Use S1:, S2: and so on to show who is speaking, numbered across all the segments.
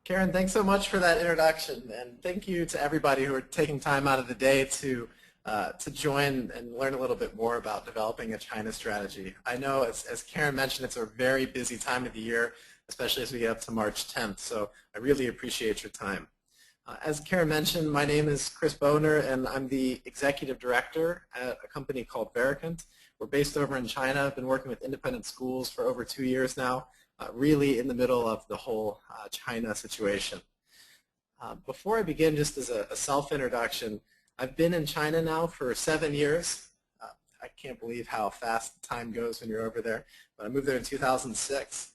S1: Karen, thanks so much for that introduction, and thank you to everybody who are taking time out of the day to join and learn a little bit more about developing a China strategy. I know, as Karen mentioned, it's a very busy time of the year, especially as we get up to March 10th, so I really appreciate your time. As Karen mentioned, my name is Chris Boehner, and I'm the Executive Director at a company called Vericant. We're based over in China. I've been working with independent schools for over 2 years now, really in the middle of the whole China situation. Before I begin, just as a self-introduction, I've been in China now for 7 years. I can't believe how fast time goes when you're over there, but I moved there in 2006.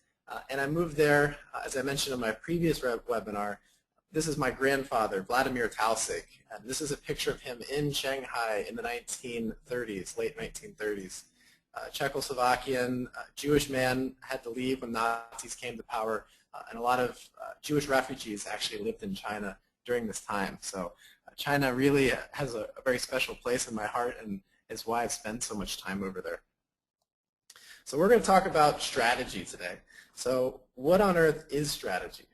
S1: And I moved there, as I mentioned in my previous webinar, this is my grandfather, Vladimir Tausig, and this is a picture of him in Shanghai in the 1930s, late 1930s. Czechoslovakian Jewish man had to leave when Nazis came to power, and a lot of Jewish refugees actually lived in China during this time. So China really has a very special place in my heart, and is why I've spent so much time over there. So we're going to talk about strategy today. So what on earth is strategy?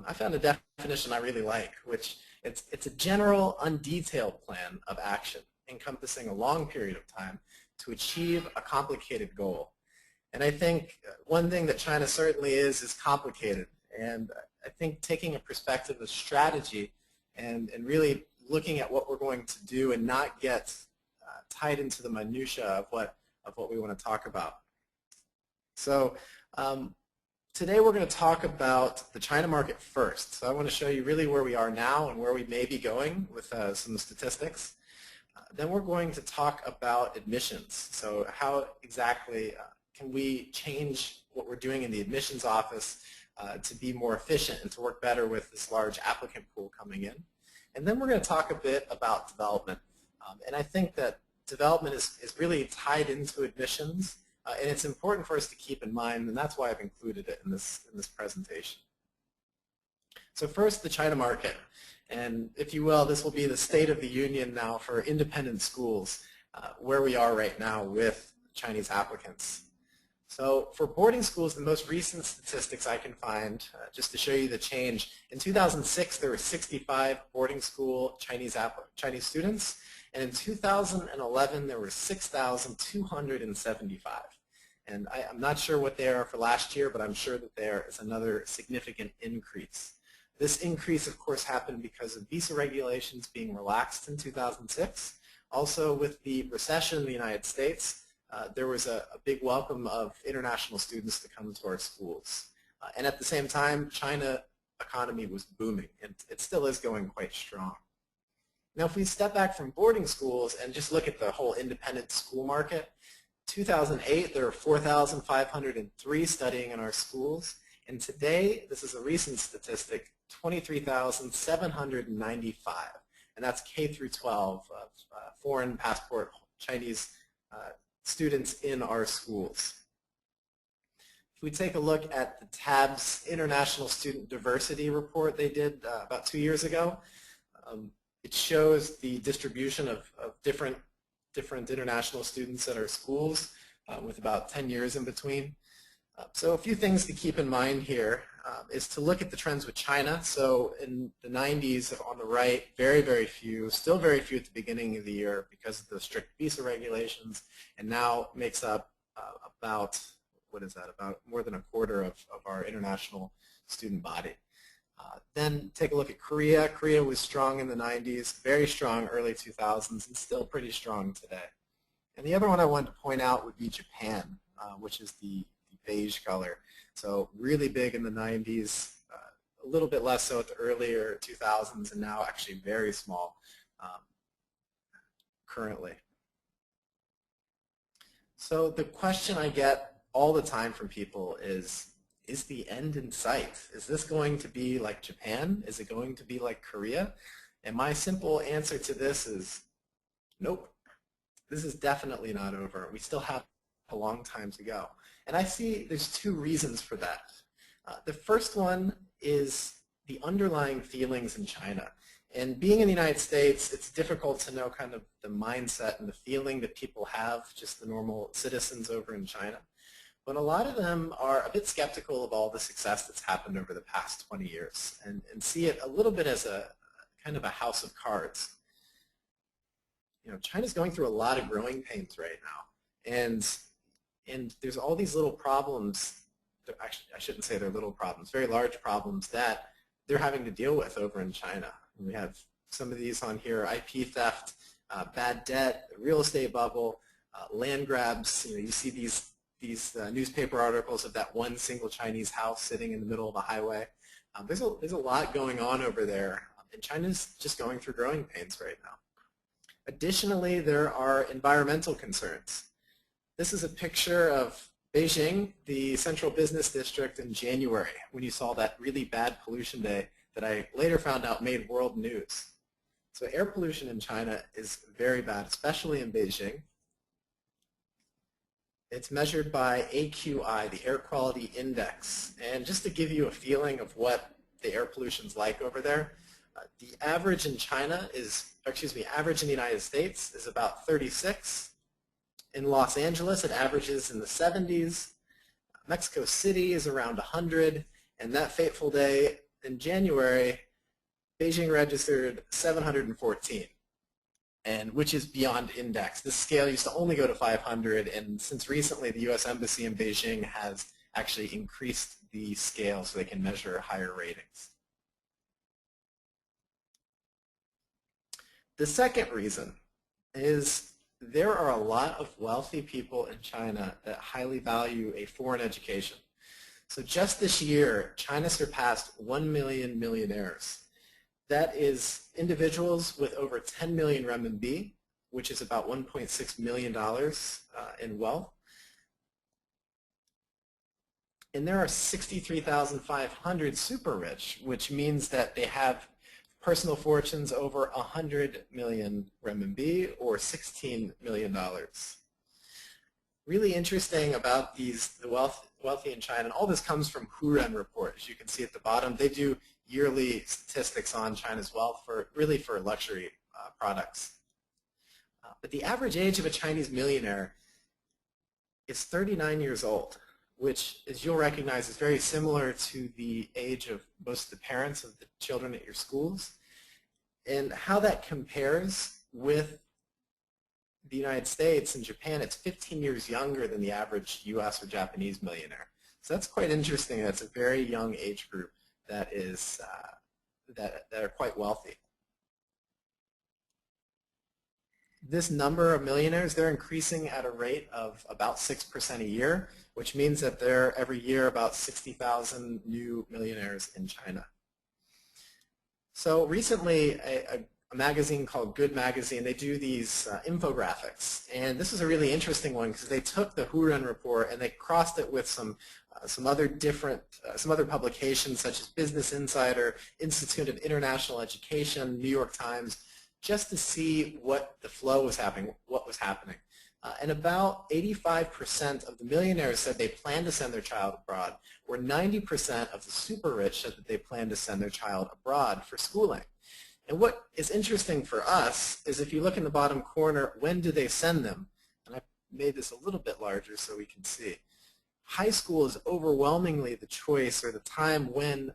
S1: I found a definition I really like, which it's a general, undetailed plan of action encompassing a long period of time to achieve a complicated goal. And I think one thing that China certainly is complicated. And I think taking a perspective of strategy and really looking at what we're going to do and not get tied into the minutia of what we want to talk about. So today we're going to talk about the China market first. So I want to show you really where we are now and where we may be going with some statistics. Then we're going to talk about admissions. So how exactly can we change what we're doing in the admissions office to be more efficient and to work better with this large applicant pool coming in. And then we're going to talk a bit about development. And I think that development is really tied into admissions. And it's important for us to keep in mind, and that's why I've included it in this presentation. So first, the China market. And if you will, this will be the state of the union now for independent schools, where we are right now with Chinese applicants. So for boarding schools, the most recent statistics I can find, just to show you the change, in 2006 there were 65 boarding school Chinese students, and in 2011 there were 6,275. And I'm not sure what they are for last year, but I'm sure that there is another significant increase. This increase, of course, happened because of visa regulations being relaxed in 2006. Also, with the recession in the United States, there was a big welcome of international students to come to our schools. And at the same time, China economy was booming, and it still is going quite strong. Now, if we step back from boarding schools and just look at the whole independent school market, 2008, there were 4,503 studying in our schools. And today, this is a recent statistic, 23,795. And that's K through 12 of foreign passport Chinese students in our schools. If we take a look at the TAB's International Student Diversity Report they did about 2 years ago, it shows the distribution of different international students at our schools with about 10 years in between. So a few things to keep in mind here is to look at the trends with China. So in the 90s on the right, very, very few, still very few at the beginning of the year because of the strict visa regulations, and now makes up about, what is that, about more than a quarter of our international student body. Then take a look at Korea. Korea was strong in the 90s, very strong early 2000s, and still pretty strong today. And the other one I wanted to point out would be Japan, which is the beige color. So really big in the 90s, a little bit less so at the earlier 2000s, and now actually very small currently. So the question I get all the time from people is the end in sight? Is this going to be like Japan? Is it going to be like Korea? And my simple answer to this is nope. This is definitely not over. We still have a long time to go. And I see there's two reasons for that. The first one is the underlying feelings in China. And being in the United States, it's difficult to know kind of the mindset and the feeling that people have, just the normal citizens over in China. but a lot of them are a bit skeptical of all the success that's happened over the past 20 years and see it a little bit as a kind of a house of cards. You know, China's going through a lot of growing pains right now, and there's all these little problems. Actually, I shouldn't say they're little problems, very large problems that they're having to deal with over in China. And we have some of these on here: IP theft, bad debt, real estate bubble, land grabs. You know, you see these newspaper articles of that one single Chinese house sitting in the middle of a highway. There's a lot going on over there, and China's just going through growing pains right now. Additionally, there are environmental concerns. This is a picture of Beijing, the central business district, in January, when you saw that really bad pollution day that I later found out made world news. So air pollution in China is very bad, especially in Beijing. It's measured by AQI, the Air Quality Index. And just to give you a feeling of what the air pollution's like over there, the average in China is, average in the United States is about 36. In Los Angeles, it averages in the 70s. Mexico City is around 100. And that fateful day in January, Beijing registered 714, and which is beyond index. This scale used to only go to 500, and since recently, the U.S. Embassy in Beijing has actually increased the scale so they can measure higher ratings. The second reason is there are a lot of wealthy people in China that highly value a foreign education. So just this year, China surpassed 1 million millionaires. That is individuals with over 10 million renminbi, which is about $1.6 million in wealth. And there are 63,500 super rich, which means that they have personal fortunes over 100 million renminbi, or $16 million. Really interesting about the wealthy in China, and all this comes from Huren report, as you can see at the bottom. They do yearly statistics on China's wealth for luxury products. But the average age of a Chinese millionaire is 39 years old, which, as you'll recognize, is very similar to the age of most of the parents of the children at your schools. And how that compares with the United States and Japan, it's 15 years younger than the average US or Japanese millionaire. So that's quite interesting. That's a very young age group that is that are quite wealthy. This number of millionaires, they're increasing at a rate of about 6% a year, which means that there are every year about 60,000 new millionaires in China. So recently, a magazine called Good Magazine, they do these infographics, and this is a really interesting one because they took the Huren report and they crossed it with some other publications such as Business Insider, Institute of International Education, New York Times, just to see what the flow was happening, what was happening. And about 85% of the millionaires said they plan to send their child abroad, where 90% of the super rich said that they plan to send their child abroad for schooling. And what is interesting for us is if you look in the bottom corner, when do they send them? And I made this a little bit larger so we can see. High school is overwhelmingly the choice or the time when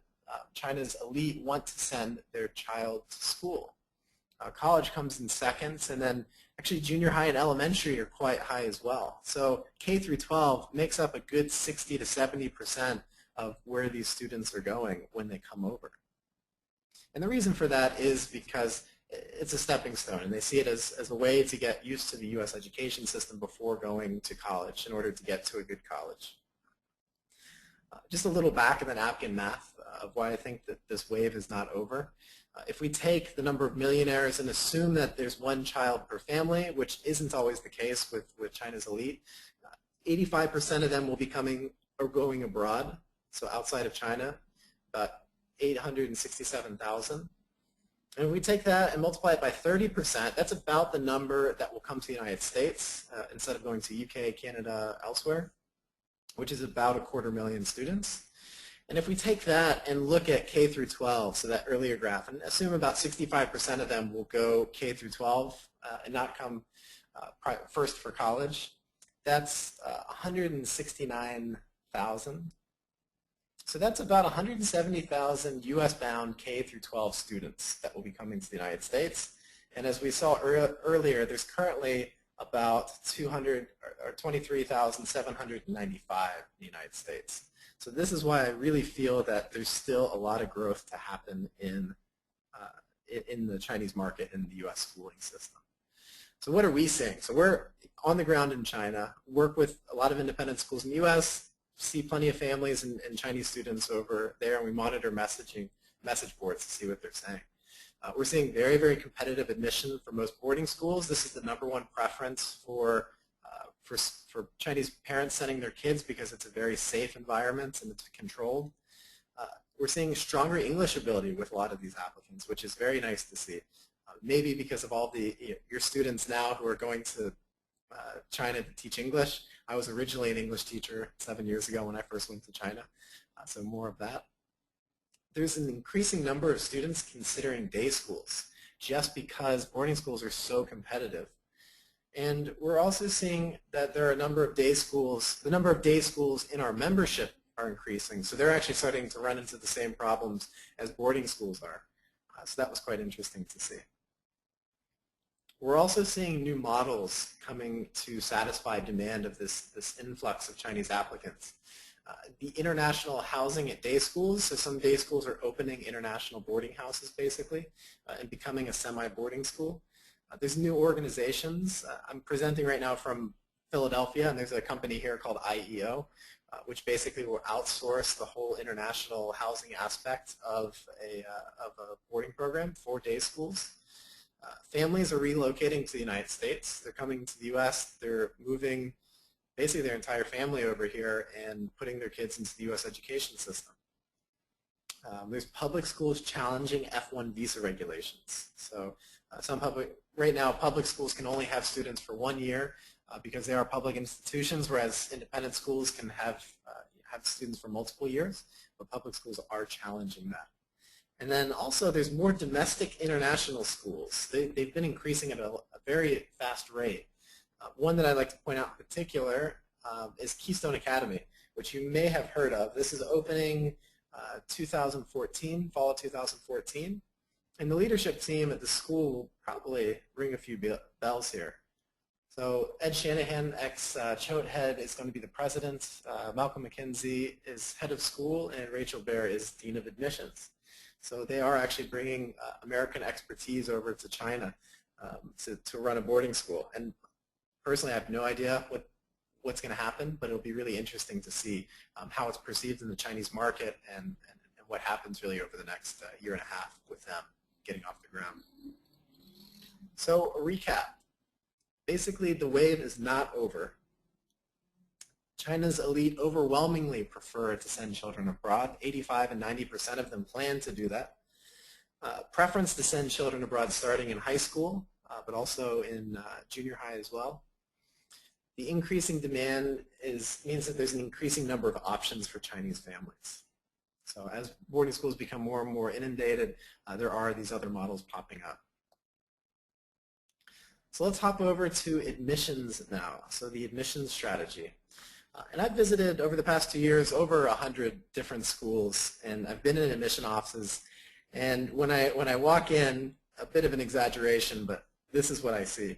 S1: China's elite want to send their child to school. College comes in seconds, and then actually junior high and elementary are quite high as well. So K through 12 makes up a good 60 to 70% of where these students are going when they come over. And the reason for that is because it's a stepping stone, and they see it as a way to get used to the U.S. education system before going to college in order to get to a good college. Just a little back of the napkin math of why I think that this wave is not over. If we take the number of millionaires and assume that there's one child per family, which isn't always the case with China's elite, 85% of them will be coming or going abroad, so outside of China, about 867,000. And if we take that and multiply it by 30%, that's about the number that will come to the United States instead of going to UK, Canada, elsewhere, which is about 250,000 students. And if we take that and look at K through 12, so that earlier graph, and assume about 65% of them will go K through 12 and not come first for college, That's 169,000. So that's about 170,000 U.S.-bound K through 12 students that will be coming to the United States. And as we saw earlier, there's currently about 23,795 in the United States. So this is why I really feel that there's still a lot of growth to happen in the Chinese market in the U.S. schooling system. So what are we seeing? So we're on the ground in China, work with a lot of independent schools in the U.S., see plenty of families and Chinese students over there, and we monitor message boards to see what they're saying. We're seeing very, very competitive admission for most boarding schools. This is the #1 preference for Chinese parents sending their kids because it's a very safe environment and it's controlled. We're seeing stronger English ability with a lot of these applicants, which is very nice to see. Maybe because of all your students now who are going to China to teach English. I was originally an English teacher 7 years ago when I first went to China, so more of that. There's an increasing number of students considering day schools just because boarding schools are so competitive. And we're also seeing that there are a number of day schools, the number of day schools in our membership are increasing, so they're actually starting to run into the same problems as boarding schools are. So that was quite interesting to see. We're also seeing new models coming to satisfy demand of this influx of Chinese applicants. The international housing at day schools, so some day schools are opening international boarding houses basically and becoming a semi-boarding school. There's new organizations. I'm presenting right now from Philadelphia, and there's a company here called IEO, which basically will outsource the whole international housing aspect of a boarding program for day schools. Families are relocating to the United States. They're coming to the U.S. They're moving basically their entire family over here and putting their kids into the U.S. education system. There's public schools challenging F1 visa regulations. So right now public schools can only have students for 1 year because they are public institutions, whereas independent schools can have students for multiple years, but public schools are challenging that. And then also there's more domestic international schools. They've been increasing at a very fast rate. One that I'd like to point out in particular is Keystone Academy, which you may have heard of. This is opening 2014, fall of 2014. And the leadership team at the school will probably ring a few bells here. So Ed Shanahan, ex-Choate head, is going to be the president. Malcolm McKenzie is head of school, and Rachel Baer is dean of admissions. So they are actually bringing American expertise over to China to run a boarding school. And personally, I have no idea what's going to happen, but it'll be really interesting to see how it's perceived in the Chinese market and what happens really over the next year and a half with them getting off the ground. So a recap. Basically, the wave is not over. China's elite overwhelmingly prefer to send children abroad. 85 and 90% of them plan to do that. Preference to send children abroad starting in high school, but also in junior high as well. The increasing demand means that there's an increasing number of options for Chinese families. So as boarding schools become more and more inundated, there are these other models popping up. So let's hop over to admissions now. So the admissions strategy. And I've visited over the past 2 years over 100 different schools, and I've been in admission offices. And when I walk in, a bit of an exaggeration, but this is what I see.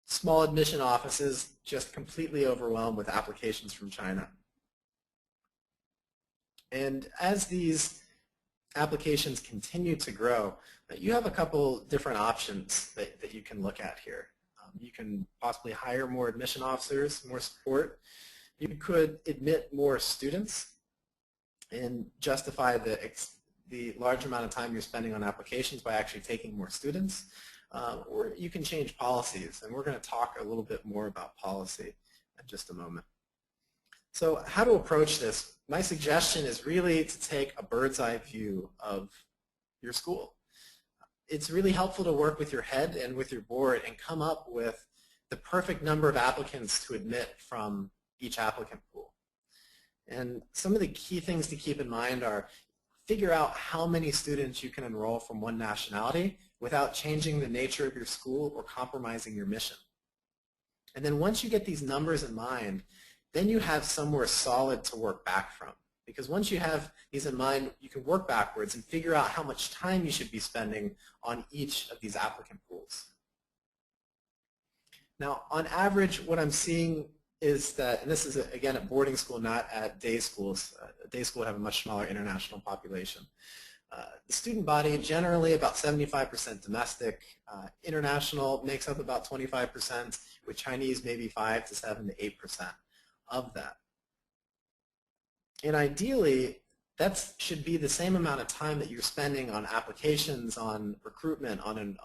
S1: Small admission offices just completely overwhelmed with applications from China. And as these applications continue to grow, you have a couple different options that you can look at here. You can possibly hire more admission officers, more support. You could admit more students and justify the large amount of time you're spending on applications by actually taking more students. Or you can change policies, and we're going to talk a little bit more about policy in just a moment. So how to approach this? My suggestion is really to take a bird's eye view of your school. It's really helpful to work with your head and with your board and come up with the perfect number of applicants to admit from each applicant pool. And some of the key things to keep in mind are figure out how many students you can enroll from one nationality without changing the nature of your school or compromising your mission. And then once you get these numbers in mind, then you have somewhere solid to work back from. Because once you have these in mind, you can work backwards and figure out how much time you should be spending on each of these applicant pools. Now, on average, what I'm seeing is that, and this is, again, at boarding school, not at day schools. Day school would have a much smaller international population. The student body, generally about 75% domestic. International makes up about 25%, with Chinese maybe 5 to 7 to 8% of that. And ideally, that should be the same amount of time that you're spending on applications, on recruitment, on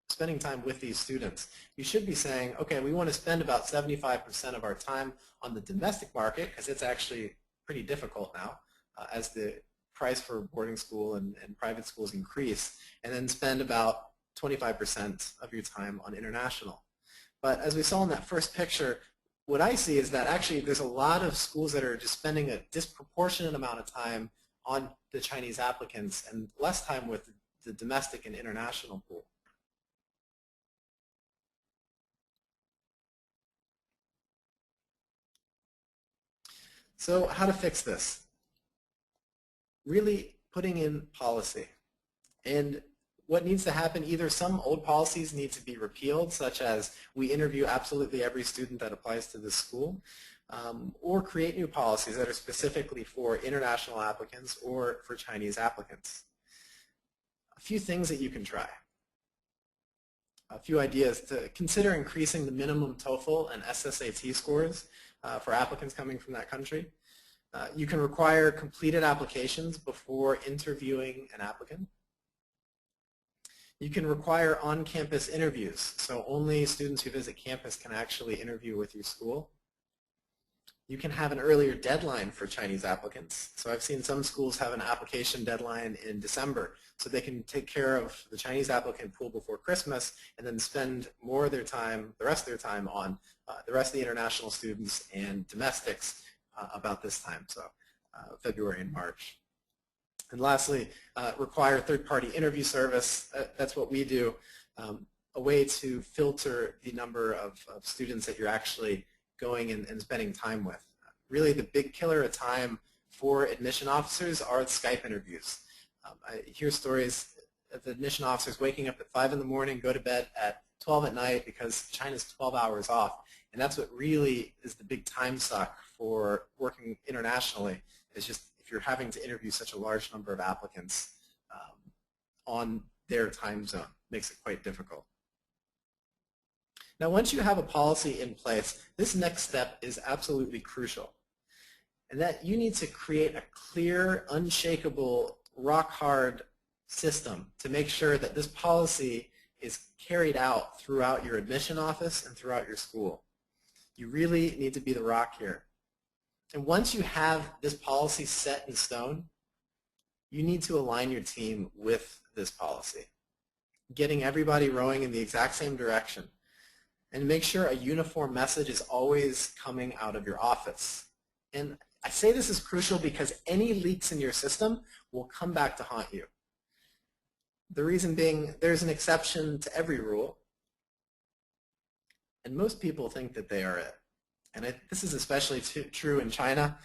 S1: spending time with these students. You should be saying, okay, we want to spend about 75% of our time on the domestic market, because it's actually pretty difficult now as the price for boarding school and private schools increase, and then spend about 25% of your time on international. But as we saw in that first picture, what I see is that actually there's a lot of schools that are just spending a disproportionate amount of time on the Chinese applicants and less time with the domestic and international pool. So how to fix this? Really putting in policy. And what needs to happen, either some old policies need to be repealed, such as we interview absolutely every student that applies to this school, or create new policies that are specifically for international applicants or for Chinese applicants. A few things that you can try. A few ideas to consider: increasing the minimum TOEFL and SSAT scores for applicants coming from that country. You can require completed applications before interviewing an applicant. You can require on-campus interviews, so only students who visit campus can actually interview with your school. You can have an earlier deadline for Chinese applicants. So I've seen some schools have an application deadline in December, so they can take care of the Chinese applicant pool before Christmas and then spend more of their time, the rest of their time, on the rest of the international students and domestics about this time, so February and March. And lastly, require third-party interview service. That's what we do, a way to filter the number of students that you're actually going and spending time with. Really, the big killer of time for admission officers are Skype interviews. I hear stories of admission officers waking up at 5 in the morning, go to bed at 12 at night because China's 12 hours off. And that's what really is the big time suck for working internationally, is just if you're having to interview such a large number of applicants on their time zone, makes it quite difficult. Now, once you have a policy in place, this next step is absolutely crucial, and that you need to create a clear, unshakable, rock-hard system to make sure that this policy is carried out throughout your admission office and throughout your school. You really need to be the rock here. And once you have this policy set in stone, you need to align your team with this policy, getting everybody rowing in the exact same direction, and make sure a uniform message is always coming out of your office. And I say this is crucial because any leaks in your system will come back to haunt you. The reason being, there's an exception to every rule, and most people think that they are it. And this is especially true in China.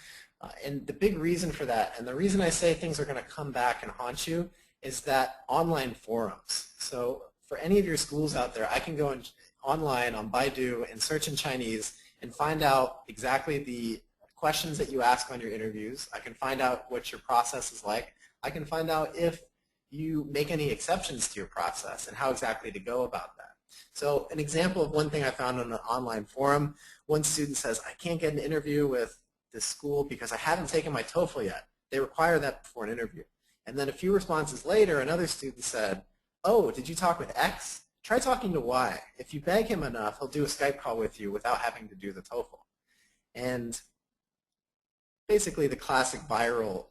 S1: And the big reason for that, and the reason I say things are going to come back and haunt you, is that online forums. So for any of your schools out there, I can go online on Baidu and search in Chinese and find out exactly the questions that you ask on your interviews. I can find out what your process is like. I can find out if you make any exceptions to your process and how exactly to go about that. So an example of one thing I found on an online forum, one student says, I can't get an interview with this school because I haven't taken my TOEFL yet. They require that before an interview. And then a few responses later, another student said, oh, did you talk with X? Try talking to Y. If you beg him enough, he'll do a Skype call with you without having to do the TOEFL. And basically the classic viral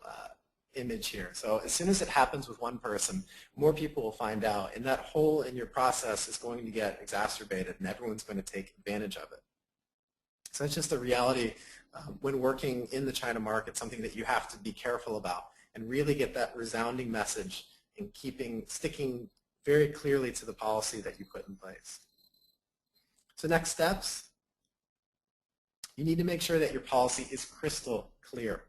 S1: image here. So as soon as it happens with one person, more people will find out, and that hole in your process is going to get exacerbated, and everyone's going to take advantage of it. So that's just a reality when working in the China market, something that you have to be careful about and really get that resounding message and sticking very clearly to the policy that you put in place. So next steps, you need to make sure that your policy is crystal clear.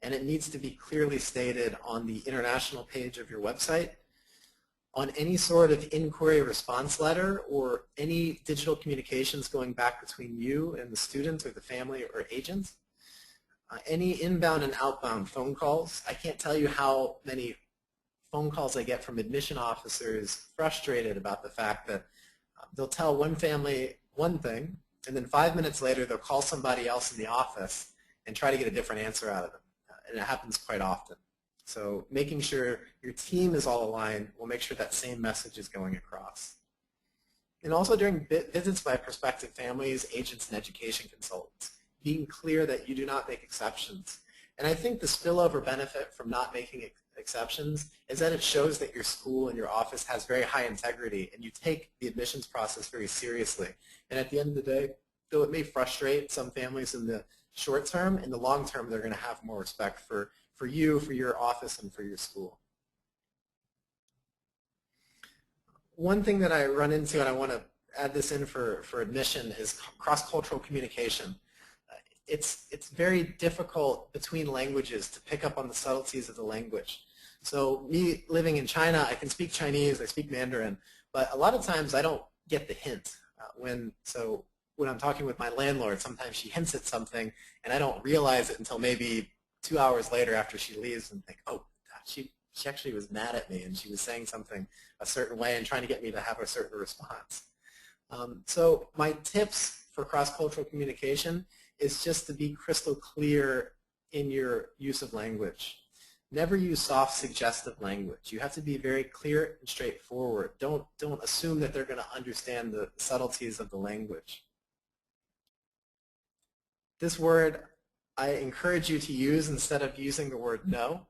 S1: And it needs to be clearly stated on the international page of your website, on any sort of inquiry response letter, or any digital communications going back between you and the student or the family or agent. Any inbound and outbound phone calls. I can't tell you how many phone calls I get from admission officers frustrated about the fact that they'll tell one family one thing, and then 5 minutes later they'll call somebody else in the office and try to get a different answer out of them. And it happens quite often. So making sure your team is all aligned will make sure that same message is going across. And also during visits by prospective families, agents, and education consultants, being clear that you do not make exceptions. And I think the spillover benefit from not making exceptions is that it shows that your school and your office has very high integrity and you take the admissions process very seriously. And at the end of the day, though it may frustrate some families in the short term, in the long term they're going to have more respect for you, for your office, and for your school. One thing that I run into, and I want to add this in for admission, is cross-cultural communication. It's very difficult between languages to pick up on the subtleties of the language. So me living in China, I can speak Chinese, I speak Mandarin, but a lot of times I don't get the hint. When I'm talking with my landlord, sometimes she hints at something and I don't realize it until maybe 2 hours later after she leaves and think, oh, God, she actually was mad at me and she was saying something a certain way and trying to get me to have a certain response. So my tips for cross-cultural communication is just to be crystal clear in your use of language. Never use soft, suggestive language. You have to be very clear and straightforward. Don't assume that they're going to understand the subtleties of the language. This word I encourage you to use instead of using the word no.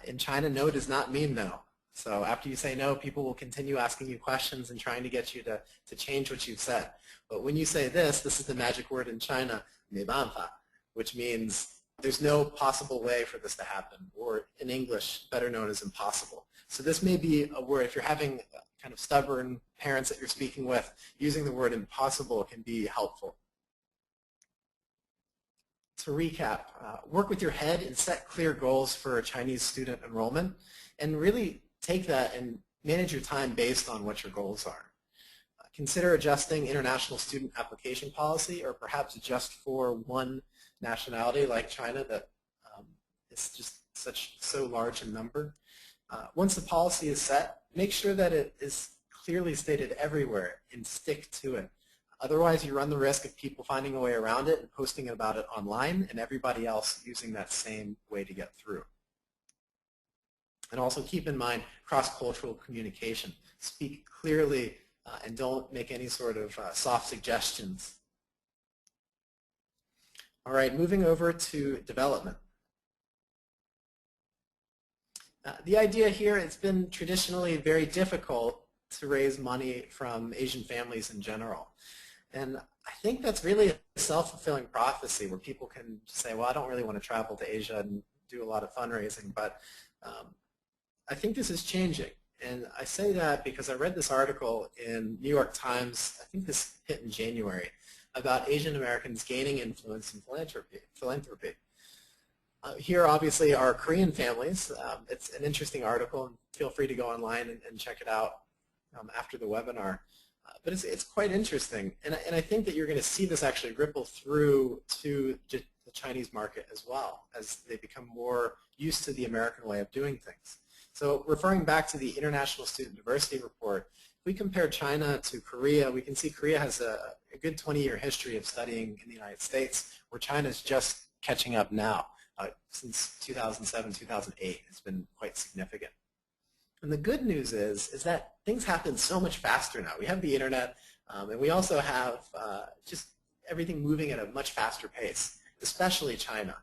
S1: In China, no does not mean no. So after you say no, people will continue asking you questions and trying to get you to change what you've said. But when you say this is the magic word in China, 没办法, which means there's no possible way for this to happen, or in English, better known as impossible. So this may be a word, if you're having kind of stubborn parents that you're speaking with, using the word impossible can be helpful. To recap, work with your head and set clear goals for Chinese student enrollment, and really take that and manage your time based on what your goals are. Consider adjusting international student application policy, or perhaps just for one nationality like China that is just so large in number. Once the policy is set, make sure that it is clearly stated everywhere and stick to it. Otherwise, you run the risk of people finding a way around it and posting about it online and everybody else using that same way to get through. And also keep in mind cross-cultural communication. Speak clearly and don't make any sort of soft suggestions. All right, moving over to development. The idea here, it's been traditionally very difficult to raise money from Asian families in general. And I think that's really a self-fulfilling prophecy where people can say, well, I don't really want to travel to Asia and do a lot of fundraising, but I think this is changing. And I say that because I read this article in New York Times, I think this hit in January, about Asian Americans gaining influence in philanthropy. Here, obviously, are Korean families. It's an interesting article, and feel free to go online and check it out after the webinar. But it's quite interesting, and I think that you're going to see this actually ripple through to the Chinese market as well, as they become more used to the American way of doing things. So referring back to the International Student Diversity Report, if we compare China to Korea, we can see Korea has a good 20-year history of studying in the United States, where China is just catching up now. Since 2007, 2008, it's been quite significant. And the good news is that things happen so much faster now. We have the internet, and we also have just everything moving at a much faster pace, especially China.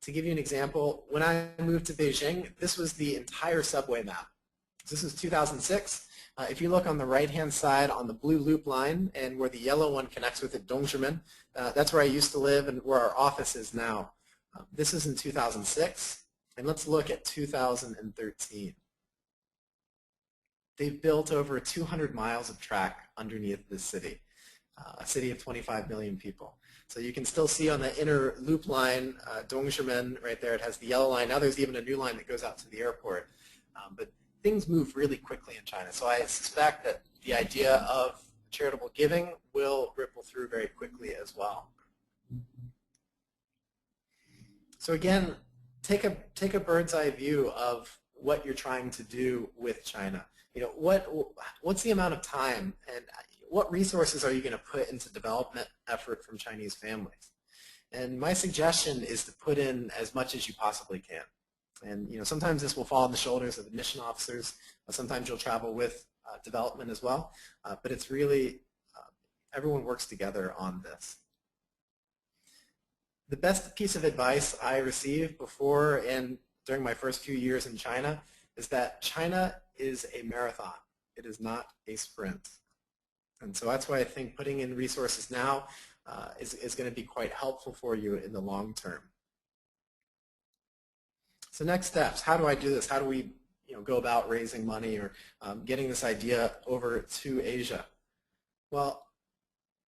S1: To give you an example, when I moved to Beijing, this was the entire subway map. This is 2006. If you look on the right-hand side on the blue loop line and where the yellow one connects with it, Dongzhimen, that's where I used to live and where our office is now. This is in 2006, and let's look at 2013. They've built over 200 miles of track underneath the city. a city of 25 million people. So you can still see on the inner loop line, Dongshimen right there, it has the yellow line. Now there's even a new line that goes out to the airport. But things move really quickly in China. So I suspect that the idea of charitable giving will ripple through very quickly as well. So again, take a bird's eye view of what you're trying to do with China. You know, what's the amount of time and what resources are you going to put into development effort from Chinese families? And my suggestion is to put in as much as you possibly can. And you know, sometimes this will fall on the shoulders of the mission officers. Sometimes you'll travel with development as well. But it's really, everyone works together on this. The best piece of advice I received before and during my first few years in China is that China is a marathon. It is not a sprint. And so that's why I think putting in resources now is going to be quite helpful for you in the long term. So next steps, how do I do this? How do we go about raising money or getting this idea over to Asia? Well,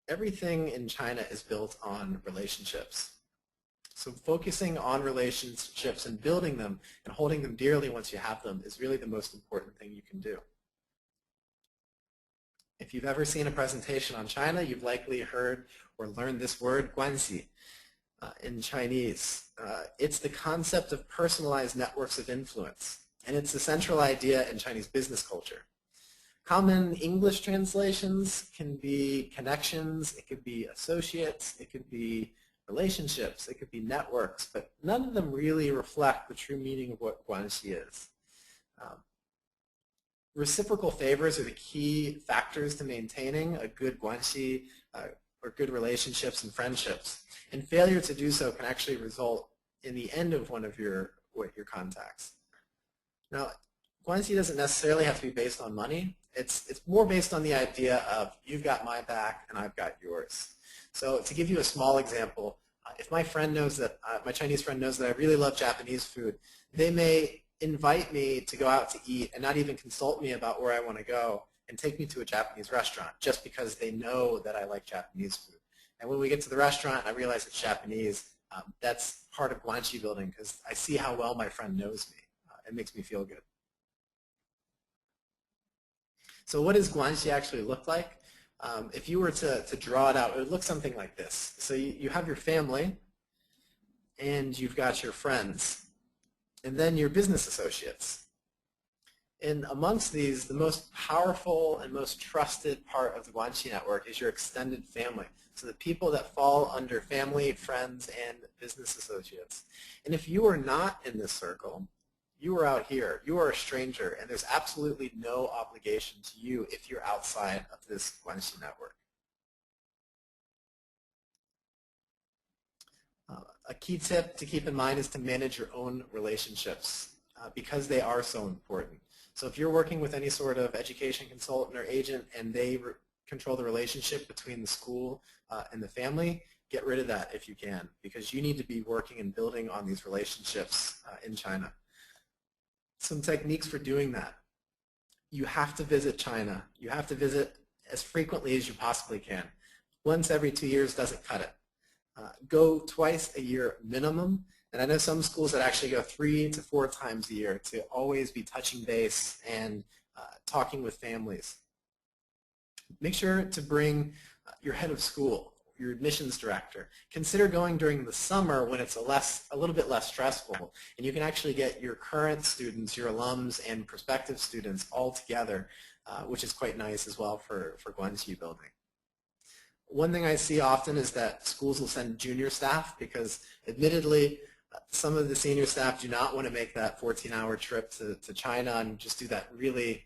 S1: everything in China is built on relationships. So focusing on relationships and building them and holding them dearly once you have them is really the most important thing you can do. If you've ever seen a presentation on China, you've likely heard or learned this word, guanxi, in Chinese. It's the concept of personalized networks of influence, and it's a central idea in Chinese business culture. Common English translations can be connections, it could be associates, it could be relationships, it could be networks, but none of them really reflect the true meaning of what guanxi is. Reciprocal favors are the key factors to maintaining a good guanxi or good relationships and friendships. And failure to do so can actually result in the end of one of your contacts. Now, guanxi doesn't necessarily have to be based on money. It's more based on the idea of you've got my back and I've got yours. So to give you a small example, if my friend knows that, my Chinese friend knows that I really love Japanese food, they may invite me to go out to eat and not even consult me about where I want to go and take me to a Japanese restaurant just because they know that I like Japanese food. And when we get to the restaurant, I realize it's Japanese. That's part of guanxi building because I see how well my friend knows me. It makes me feel good. So what does guanxi actually look like? If you were to draw it out, it would look something like this. So you have your family, and you've got your friends, and then your business associates. And amongst these, the most powerful and most trusted part of the guanxi network is your extended family. So the people that fall under family, friends, and business associates. And if you are not in this circle, you are out here. You are a stranger, and there's absolutely no obligation to you if you're outside of this guanxi network. A key tip to keep in mind is to manage your own relationships because they are so important. So if you're working with any sort of education consultant or agent and they control the relationship between the school and the family, get rid of that if you can, because you need to be working and building on these relationships in China. Some techniques for doing that. You have to visit China. You have to visit as frequently as you possibly can. Once every 2 years doesn't cut it. Go twice a year minimum. And I know some schools that actually go 3 to 4 times a year to always be touching base and talking with families. Make sure to bring your head of school, your admissions director. Consider going during the summer when it's a little bit less stressful, and you can actually get your current students, your alums, and prospective students all together, which is quite nice as well for guanxi building. One thing I see often is that schools will send junior staff because, admittedly, some of the senior staff do not want to make that 14-hour trip to China and just do that really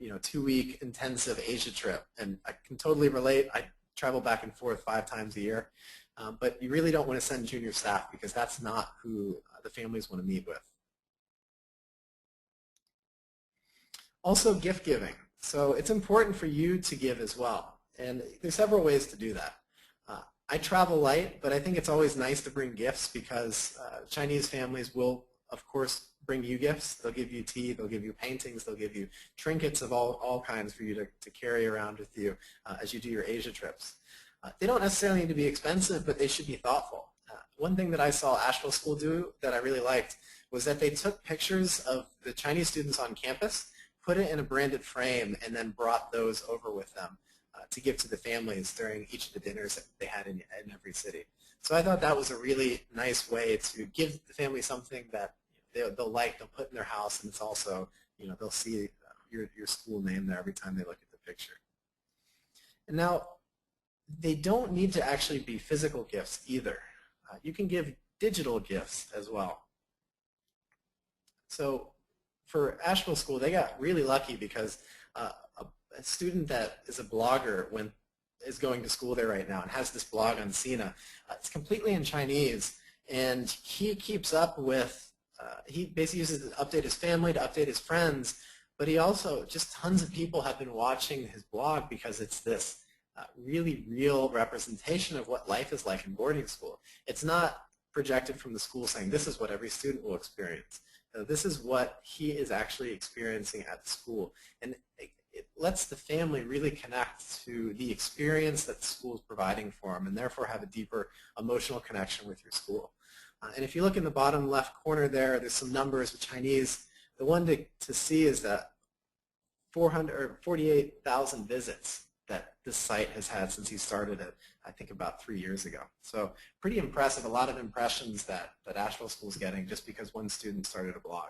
S1: 2-week intensive Asia trip. And I can totally relate. I travel back and forth 5 times a year. But you really don't want to send junior staff because that's not who the families want to meet with. Also, gift giving. So it's important for you to give as well. And there's several ways to do that. I travel light, but I think it's always nice to bring gifts because Chinese families will, of course, bring you gifts. They'll give you tea, they'll give you paintings, they'll give you trinkets of all kinds for you to carry around with you as you do your Asia trips. They don't necessarily need to be expensive, but they should be thoughtful. One thing that I saw Asheville School do that I really liked was that they took pictures of the Chinese students on campus, put it in a branded frame, and then brought those over with them to give to the families during each of the dinners that they had in every city. So I thought that was a really nice way to give the family something that they'll like, they'll put in their house, and it's also, they'll see your school name there every time they look at the picture. And now, they don't need to actually be physical gifts either. You can give digital gifts as well. So for Asheville School, they got really lucky because a student that is a blogger is going to school there right now and has this blog on Sina. It's completely in Chinese, and he keeps up with, he basically uses it to update his family, to update his friends, but he also, just tons of people have been watching his blog because it's this really real representation of what life is like in boarding school. It's not projected from the school saying this is what every student will experience. This is what he is actually experiencing at the school. And it lets the family really connect to the experience that the school is providing for them and therefore have a deeper emotional connection with your school. And if you look in the bottom left corner there's some numbers with Chinese. The one to see is that 48,000 visits that this site has had since he started it, I think about 3 years ago. So pretty impressive, a lot of impressions that Asheville School is getting just because one student started a blog.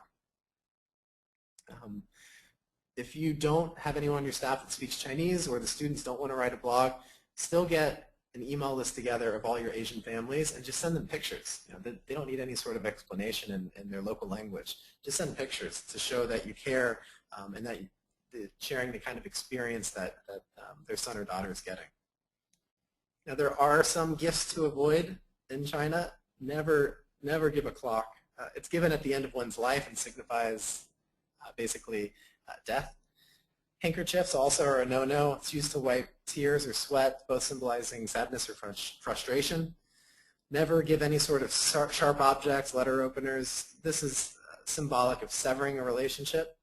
S1: If you don't have anyone on your staff that speaks Chinese or the students don't want to write a blog, still get an email list together of all your Asian families and just send them pictures. They don't need any sort of explanation in their local language. Just send pictures to show that you care and that sharing the kind of experience that their son or daughter is getting. Now there are some gifts to avoid in China. Never give a clock. It's given at the end of one's life and signifies basically death. Handkerchiefs also are a no-no. It's used to wipe tears or sweat, both symbolizing sadness or frustration. Never give any sort of sharp objects, letter openers. This is symbolic of severing a relationship.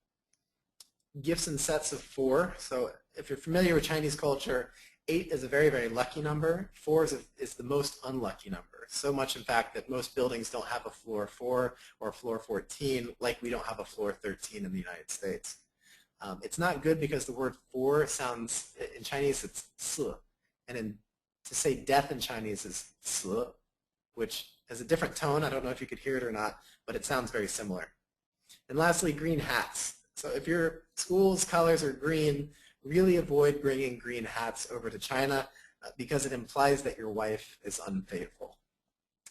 S1: Gifts in sets of 4. So if you're familiar with Chinese culture, 8 is a very, very lucky number. 4 is the most unlucky number. So much, in fact, that most buildings don't have a floor 4 or a floor 14, like we don't have a floor 13 in the United States. It's not good because the word 4 sounds, in Chinese it's 4, and to say death in Chinese is 死, which has a different tone. I don't know if you could hear it or not, but it sounds very similar. And lastly, green hats. So if your school's colors are green, really avoid bringing green hats over to China because it implies that your wife is unfaithful.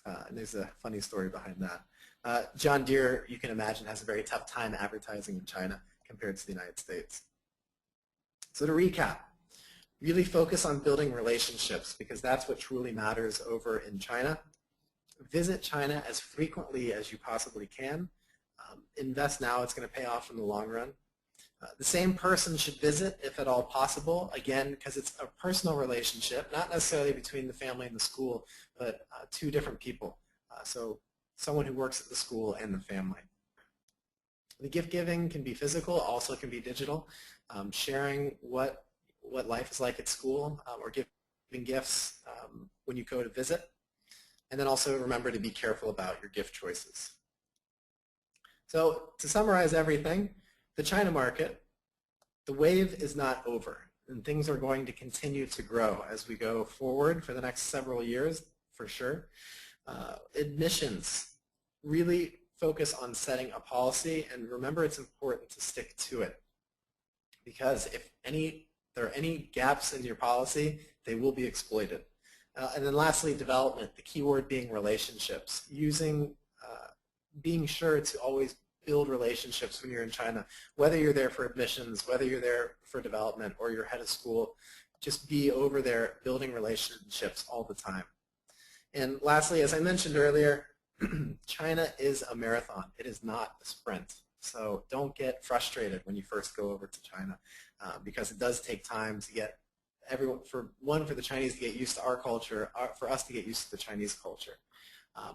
S1: And there's a funny story behind that. John Deere, you can imagine, has a very tough time advertising in China compared to the United States. So to recap, really focus on building relationships because that's what truly matters over in China. Visit China as frequently as you possibly can. Invest now, it's going to pay off in the long run. The same person should visit if at all possible, again, because it's a personal relationship, not necessarily between the family and the school, but 2 different people. So someone who works at the school and the family. The gift giving can be physical, also can be digital. Sharing what life is like at school or giving gifts when you go to visit. And then also remember to be careful about your gift choices. So to summarize everything, the China market, the wave is not over, and things are going to continue to grow as we go forward for the next several years, for sure. Admissions, really focus on setting a policy, and remember it's important to stick to it, because if there are any gaps in your policy, they will be exploited. And then lastly, development, the key word being relationships, being sure to always build relationships when you're in China, whether you're there for admissions, whether you're there for development, or you're head of school, just be over there building relationships all the time. And lastly, as I mentioned earlier, China is a marathon. It is not a sprint. So don't get frustrated when you first go over to China because it does take time to get for the Chinese to get used to our culture, for us to get used to the Chinese culture.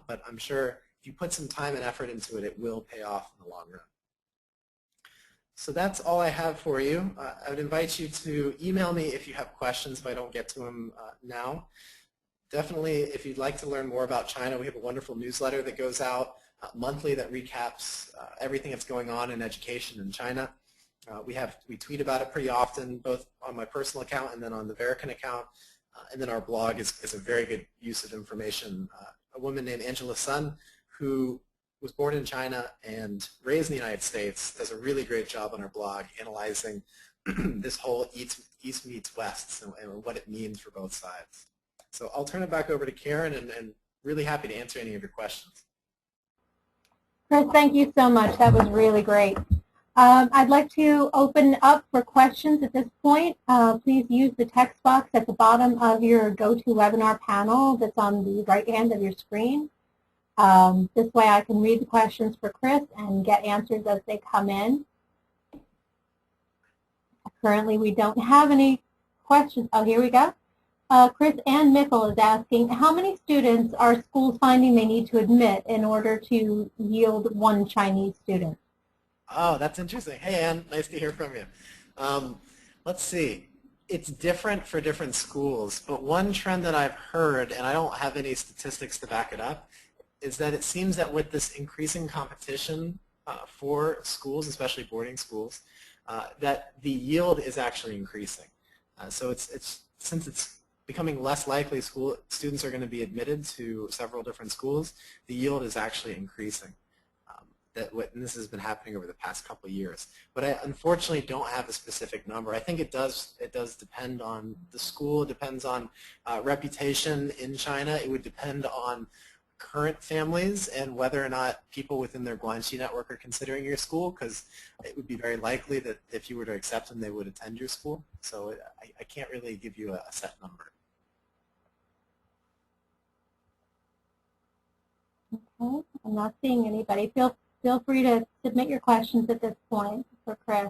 S1: But I'm sure if you put some time and effort into it, it will pay off in the long run. So that's all I have for you. I would invite you to email me if you have questions if I don't get to them now. Definitely, if you'd like to learn more about China, we have a wonderful newsletter that goes out monthly that recaps everything that's going on in education in China. We tweet about it pretty often, both on my personal account and then on the Vericant account. And then our blog is a very good use of information. A woman named Angela Sun, who was born in China and raised in the United States, does a really great job on our blog analyzing this whole East meets West and what it means for both sides. So I'll turn it back over to Karen, and really happy to answer any of your questions.
S2: Chris, thank you so much. That was really great. I'd like to open up for questions at this point. Please use the text box at the bottom of your GoToWebinar panel that's on the right hand of your screen. This way I can read the questions for Chris and get answers as they come in. Currently we don't have any questions. Oh, here we go. Chris Ann Mickle is asking, how many students are schools finding they need to admit in order to yield one Chinese student?
S1: Oh, that's interesting. Hey, Ann, nice to hear from you. Let's see. It's different for different schools, but one trend that I've heard, and I don't have any statistics to back it up, is that it seems that with this increasing competition for schools, especially boarding schools, that the yield is actually increasing. So since it's becoming less likely students are going to be admitted to several different schools, the yield is actually increasing. And this has been happening over the past couple of years. But I unfortunately don't have a specific number. I think it does depend on the school. It depends on reputation in China. It would depend on current families and whether or not people within their Guanxi network are considering your school, because it would be very likely that if you were to accept them, they would attend your school. So I can't really give you a set number.
S2: Okay, I'm not seeing anybody. Feel free to submit your questions at this point for Chris.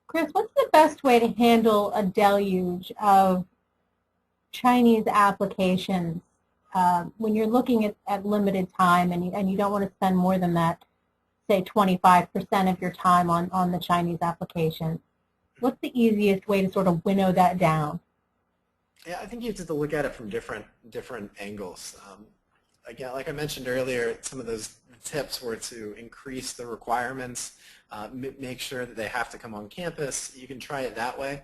S2: Chris, what's the best way to handle a deluge of Chinese applications when you're looking at limited time and you don't want to spend more than that, say 25% of your time on the Chinese application? What's the easiest way to sort of winnow that down?
S1: Yeah, I think you have to look at it from different angles. Again, like I mentioned earlier, some of those tips were to increase the requirements, make sure that they have to come on campus. You can try it that way.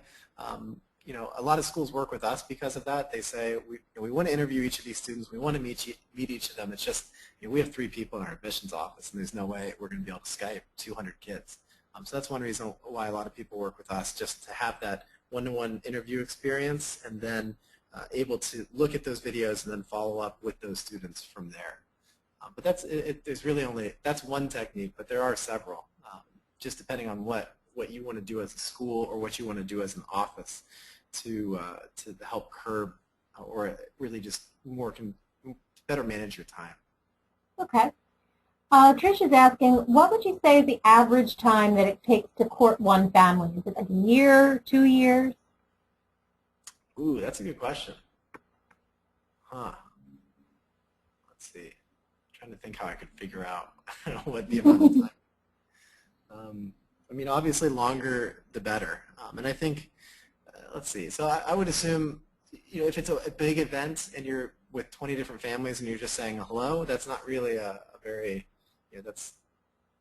S1: You know, a lot of schools work with us because of that. They say, we want to interview each of these students. We want to meet each of them. It's just, we have 3 people in our admissions office, and there's no way we're going to be able to Skype 200 kids. So that's one reason why a lot of people work with us, just to have that one-to-one interview experience, and then able to look at those videos and then follow up with those students from there. But there's really that's one technique, but there are several, just depending on what you want to do as a school or what you want to do as an office to help curb or really just better manage your time.
S2: Okay. Trish is asking, what would you say is the average time that it takes to court one family? Is it like a year, 2 years?
S1: Ooh, that's a good question. Huh. Let's see. I'm trying to think how I could figure out what the amount of time. I mean, obviously longer the better. And I think, let's see. So I would assume, if it's a big event and you're with 20 different families and you're just saying hello, that's not really a very, that's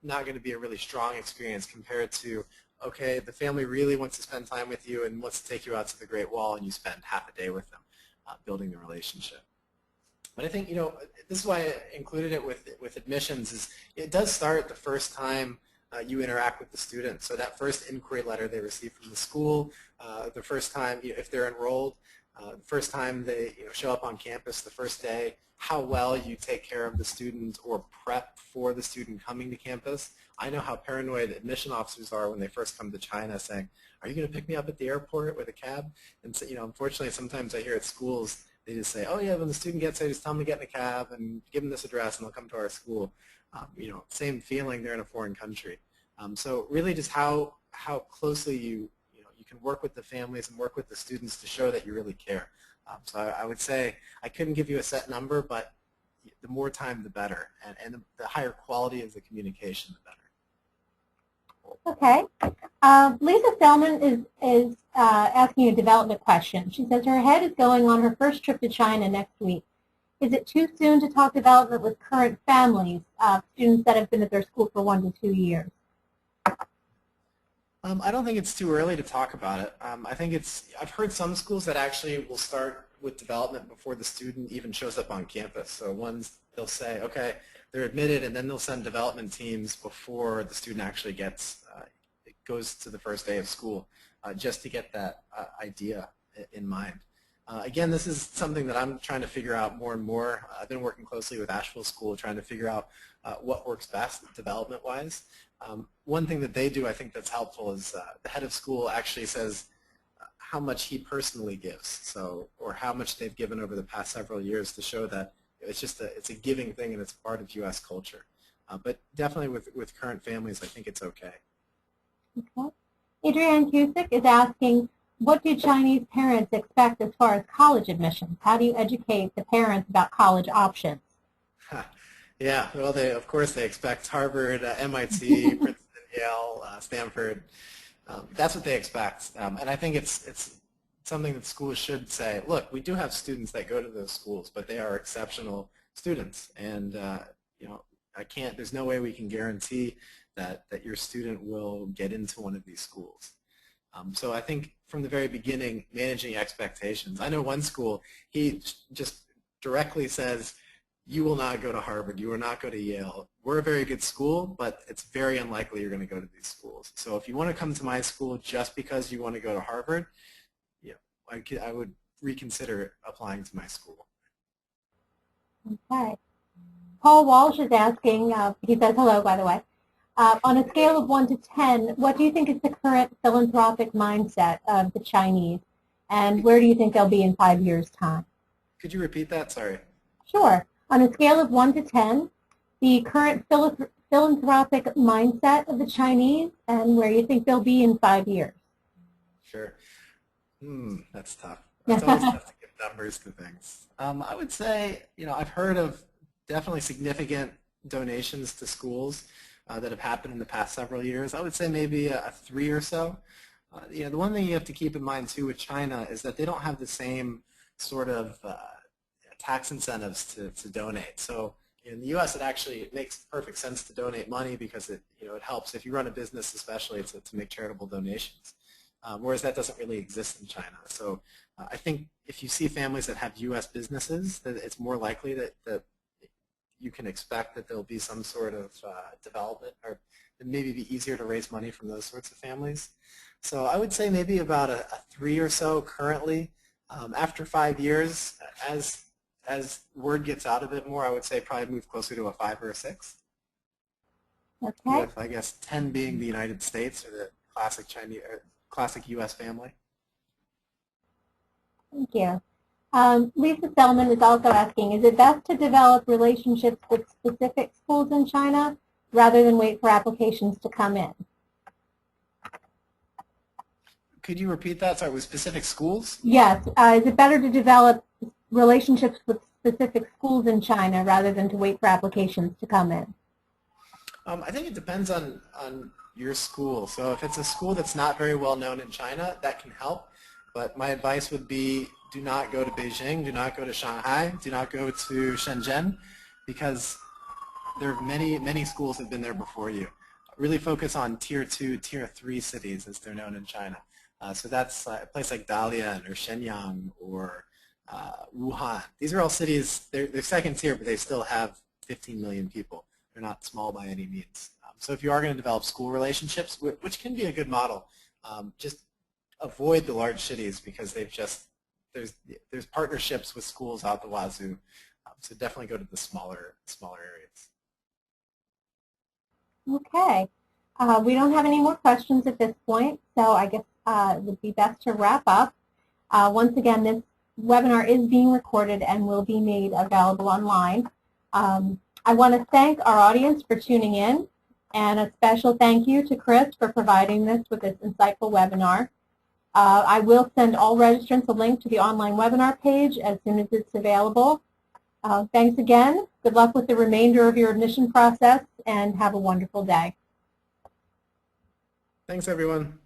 S1: not going to be a really strong experience compared to, okay, the family really wants to spend time with you and wants to take you out to the Great Wall, and you spend half a day with them building the relationship. But I think, this is why I included it with admissions, is it does start the first time you interact with the student. So that first inquiry letter they receive from the school, the first time, if they're enrolled, the first time they show up on campus, the first day, how well you take care of the student or prep for the student coming to campus. I know how paranoid admission officers are when they first come to China, saying, are you going to pick me up at the airport with a cab? And so, unfortunately, sometimes I hear at schools, they just say, oh yeah, when the student gets there, just tell them to get in a cab and give them this address and they'll come to our school. Same feeling, they're in a foreign country. So really just how closely you can work with the families and work with the students to show that you really care. So I would say I couldn't give you a set number, but the more time the better, and the higher quality of the communication the better.
S2: Okay. Lisa Selman is asking a development question. She says her head is going on her first trip to China next week. Is it too soon to talk development with current families, students that have been at their school for 1 to 2 years?
S1: I don't think it's too early to talk about it. I think I've heard some schools that actually will start with development before the student even shows up on campus. So they'll say, okay, they're admitted, and then they'll send development teams before the student actually goes to the first day of school, just to get that idea in mind. Again, this is something that I'm trying to figure out more and more. I've been working closely with Asheville School trying to figure out what works best development-wise. One thing that they do, I think that's helpful, is the head of school actually says how much he personally gives, or how much they've given over the past several years to show that it's a giving thing and it's part of U.S. culture. But definitely with current families, I think it's okay.
S2: Okay. Adrienne Cusick is asking, what do Chinese parents expect as far as college admissions? How do you educate the parents about college options?
S1: Yeah, well, of course they expect Harvard, MIT, Princeton, Yale, Stanford. That's what they expect, and I think it's something that schools should say. Look, we do have students that go to those schools, but they are exceptional students, and there's no way we can guarantee that your student will get into one of these schools. So I think from the very beginning, managing expectations. I know one school, he just directly says, you will not go to Harvard, you will not go to Yale. We're a very good school, but it's very unlikely you're going to go to these schools. So if you want to come to my school just because you want to go to Harvard, I would reconsider applying to my school.
S2: Okay. Paul Walsh is asking, he says hello, by the way. On a scale of 1 to 10, what do you think is the current philanthropic mindset of the Chinese, and where do you think they'll be in 5 years' time?
S1: Could you repeat that? Sorry.
S2: Sure. On a scale of 1 to 10, the current philanthropic mindset of the Chinese, and where you think they'll be in 5 years.
S1: Sure. That's tough. It's always tough to give numbers to things. I would say, I've heard of definitely significant donations to schools that have happened in the past several years. I would say maybe a 3 or so. The one thing you have to keep in mind too with China is that they don't have the same sort of tax incentives to donate. So in the U.S., it makes perfect sense to donate money because it helps if you run a business, especially to make charitable donations. Whereas that doesn't really exist in China. So I think if you see families that have U.S. businesses, that it's more likely that you can expect that there'll be some sort of development, or it maybe be easier to raise money from those sorts of families. So I would say maybe about a 3 or so currently. After 5 years, as word gets out a bit more, I would say probably move closer to a 5 or a 6.
S2: Okay.
S1: With, I guess, 10 being the United States or the classic Chinese or classic U.S. family.
S2: Thank you. Lisa Selman is also asking, is it best to develop relationships with specific schools in China rather than wait for applications to come in?
S1: Could you repeat that? Sorry, with specific schools?
S2: Yes. Is it better to develop relationships with specific schools in China rather than to wait for applications to come in?
S1: I think it depends on your school. So if it's a school that's not very well known in China, that can help. But my advice would be do not go to Beijing, do not go to Shanghai, do not go to Shenzhen, because there are many schools that have been there before you. Really focus on Tier 2, Tier 3 cities as they're known in China. So that's a place like Dalian or Shenyang or Wuhan. These are all cities, they're second tier, but they still have 15 million people. They're not small by any means. So if you are going to develop school relationships, which can be a good model, just avoid the large cities because there's partnerships with schools out the wazoo. So definitely go to the smaller areas.
S2: Okay. We don't have any more questions at this point, so I guess it would be best to wrap up. Once again, this webinar is being recorded and will be made available online. I want to thank our audience for tuning in, and a special thank you to Chris for providing this with this insightful webinar. I will send all registrants a link to the online webinar page as soon as it's available. Thanks again. Good luck with the remainder of your admission process, and have a wonderful day.
S1: Thanks, everyone.